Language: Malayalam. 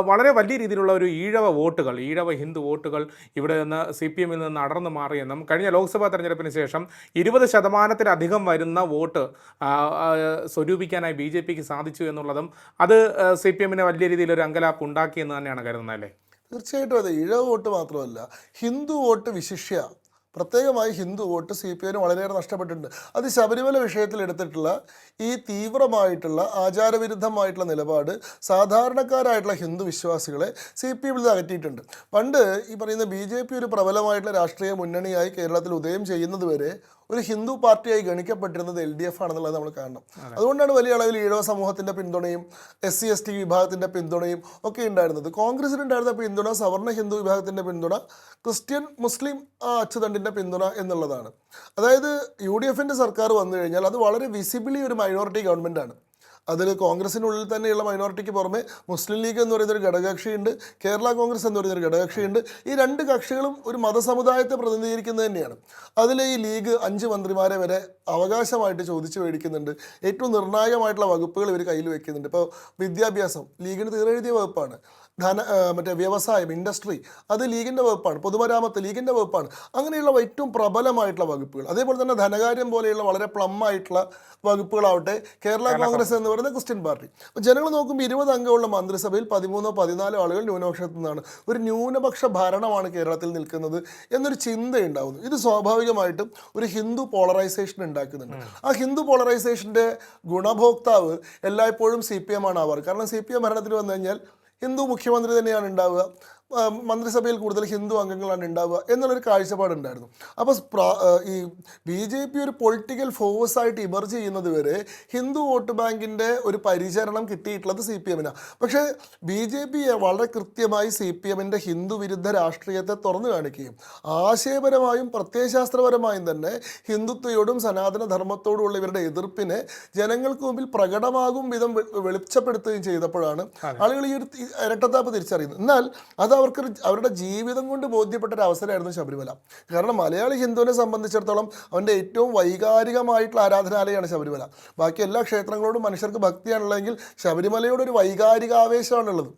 വളരെ വലിയ രീതിയിലുള്ള ഒരു ഈഴവ ഹിന്ദു വോട്ടുകൾ ഇവിടെ നിന്ന് CPM-ൽ നിന്ന് അടർന്നു മാറിയെന്നും കഴിഞ്ഞ ലോക്സഭാ തെരഞ്ഞെടുപ്പിന് ശേഷം 20% വരുന്ന വോട്ട് സ്വരൂപിക്കാനായി BJP-ക്ക് സാധിച്ചു എന്നുള്ളതും അത് CPM-ന് വലിയ രീതിയിലൊരു അങ്കലാപ്പ് ഉണ്ടാക്കിയെന്ന് തന്നെയാണ് കരുതുന്നത് അല്ലേ? തീർച്ചയായിട്ടും അതെ. ഈഴവ വോട്ട് മാത്രമല്ല, ഹിന്ദു വോട്ട് വിശിഷ്യ പ്രത്യേകമായി ഹിന്ദു വോട്ട് CPM-ന് വളരെയേറെ നഷ്ടപ്പെട്ടിട്ടുണ്ട്. അത് ശബരിമല വിഷയത്തിൽ എടുത്തിട്ടുള്ള ഈ തീവ്രമായിട്ടുള്ള ആചാരവിരുദ്ധമായിട്ടുള്ള നിലപാട് സാധാരണക്കാരായിട്ടുള്ള ഹിന്ദു വിശ്വാസികളെ CPM-ൽ നിന്ന് അകറ്റിയിട്ടുണ്ട്. പണ്ട് ഈ പറയുന്ന BJP ഒരു പ്രബലമായിട്ടുള്ള രാഷ്ട്രീയ മുന്നണിയായി കേരളത്തിൽ ഉദയം ചെയ്യുന്നത് വരെ ഒരു ഹിന്ദു പാർട്ടിയായി ഗണിക്കപ്പെട്ടിരുന്നത് LDF ആണെന്നുള്ളത് നമ്മൾ കാണണം. അതുകൊണ്ടാണ് വലിയ അളവിൽ ഈഴവ സമൂഹത്തിൻ്റെ പിന്തുണയും SC ST വിഭാഗത്തിൻ്റെ പിന്തുണയും ഒക്കെ ഉണ്ടായിരുന്നത്. കോൺഗ്രസിനുണ്ടായിരുന്ന പിന്തുണ സവർണ ഹിന്ദു വിഭാഗത്തിൻ്റെ പിന്തുണ, ക്രിസ്ത്യൻ മുസ്ലിം അച്ചുതണ്ടിൻ്റെ പിന്തുണ എന്നുള്ളതാണ്. അതായത് UDF-ൻ്റെ സർക്കാർ വന്നു കഴിഞ്ഞാൽ അത് വളരെ വിസിബിളി ഒരു മൈനോറിറ്റി ഗവൺമെൻറ്റാണ്. അതിൽ കോൺഗ്രസിനുള്ളിൽ തന്നെയുള്ള മൈനോറിറ്റിക്ക് പുറമെ മുസ്ലിം ലീഗ് എന്ന് പറയുന്നൊരു ഘടകകക്ഷിയുണ്ട്, കേരള കോൺഗ്രസ് എന്ന് പറയുന്നൊരു ഘടകകക്ഷിയുണ്ട്. ഈ രണ്ട് കക്ഷികളും ഒരു മതസമുദായത്തെ പ്രതിനിധീകരിക്കുന്നത് തന്നെയാണ്. അതിൽ ഈ ലീഗ് 5 മന്ത്രിമാരെ വരെ അവകാശമായിട്ട് ചോദിച്ചു മേടിക്കുന്നുണ്ട്. ഏറ്റവും നിർണായകമായിട്ടുള്ള വകുപ്പുകൾ ഇവർ കയ്യിൽ വെക്കുന്നുണ്ട്. ഇപ്പോൾ വിദ്യാഭ്യാസം ലീഗിന് തീരെഴുതിയ വകുപ്പാണ്. മറ്റേ വ്യവസായം, ഇൻഡസ്ട്രി അത് ലീഗിൻ്റെ വകുപ്പാണ്. പൊതുമരാമത്ത് ലീഗിൻ്റെ വകുപ്പാണ്. അങ്ങനെയുള്ള ഏറ്റവും പ്രബലമായിട്ടുള്ള വകുപ്പുകൾ. അതേപോലെ തന്നെ ധനകാര്യം പോലെയുള്ള വളരെ പ്ലമ്മായിട്ടുള്ള വകുപ്പുകളാവട്ടെ കേരള കോൺഗ്രസ് എന്ന് പറയുന്ന ക്രിസ്ത്യൻ പാർട്ടി. അപ്പോൾ ജനങ്ങൾ നോക്കുമ്പോൾ 20 അംഗമുള്ള മന്ത്രിസഭയിൽ 13-14 ആളുകൾ ന്യൂനപക്ഷത്തു നിന്നാണ്. ഒരു ന്യൂനപക്ഷ ഭരണമാണ് കേരളത്തിൽ നിൽക്കുന്നത് എന്നൊരു ചിന്തയുണ്ടാകുന്നു. ഇത് സ്വാഭാവികമായിട്ടും ഒരു ഹിന്ദു പോളറൈസേഷൻ ഉണ്ടാക്കുന്നുണ്ട്. ആ ഹിന്ദു പോളറൈസേഷൻ്റെ ഗുണഭോക്താവ് എല്ലായ്പ്പോഴും CPM ആണ് ആവാറ്. കാരണം CPM ഭരണത്തിൽ വന്നു കഴിഞ്ഞാൽ ഹിന്ദു മുഖ്യമന്ത്രി തന്നെയാണ് ഉണ്ടാവുക, മന്ത്രിസഭയിൽ കൂടുതൽ ഹിന്ദു അംഗങ്ങളാണ് ഉണ്ടാവുക എന്നുള്ളൊരു കാഴ്ചപ്പാടുണ്ടായിരുന്നു. അപ്പോൾ ഈ BJP ഒരു പൊളിറ്റിക്കൽ ഫോഴ്സായിട്ട് ഇമർജ് ചെയ്യുന്നത് വരെ ഹിന്ദു വോട്ട് ബാങ്കിൻ്റെ ഒരു പരിചരണം കിട്ടിയിട്ടുള്ളത് CPM-നാണ്. പക്ഷേ BJP വളരെ കൃത്യമായി CPM-ൻ്റെ ഹിന്ദു വിരുദ്ധ രാഷ്ട്രീയത്തെ തുറന്നു കാണിക്കുകയും ആശയപരമായും പ്രത്യയശാസ്ത്രപരമായും തന്നെ ഹിന്ദുത്വയോടും സനാതനധർമ്മത്തോടുമുള്ള ഇവരുടെ എതിർപ്പിനെ ജനങ്ങൾക്ക് മുമ്പിൽ പ്രകടമാകും വിധം വെളിച്ചപ്പെടുത്തുകയും ചെയ്തപ്പോഴാണ് ആളുകൾ ഈ ഒരു ഇരട്ടത്താപ്പ് തിരിച്ചറിയുന്നത്. എന്നാൽ അത് അവരുടെ ജീവിതം കൊണ്ട് ബോധ്യപ്പെട്ട ഒരു അവസരമായിരുന്നു ശബരിമല. കാരണം മലയാളി ഹിന്ദുവിനെ സംബന്ധിച്ചിടത്തോളം അവൻ്റെ ഏറ്റവും വൈകാരികമായിട്ടുള്ള ആരാധനാലയമാണ് ശബരിമല. ബാക്കി എല്ലാ ക്ഷേത്രങ്ങളോടും മനുഷ്യർക്ക് ഭക്തിയാണുള്ളതെങ്കിൽ ശബരിമലയോടൊരു വൈകാരികാവേശമാണുള്ളത്.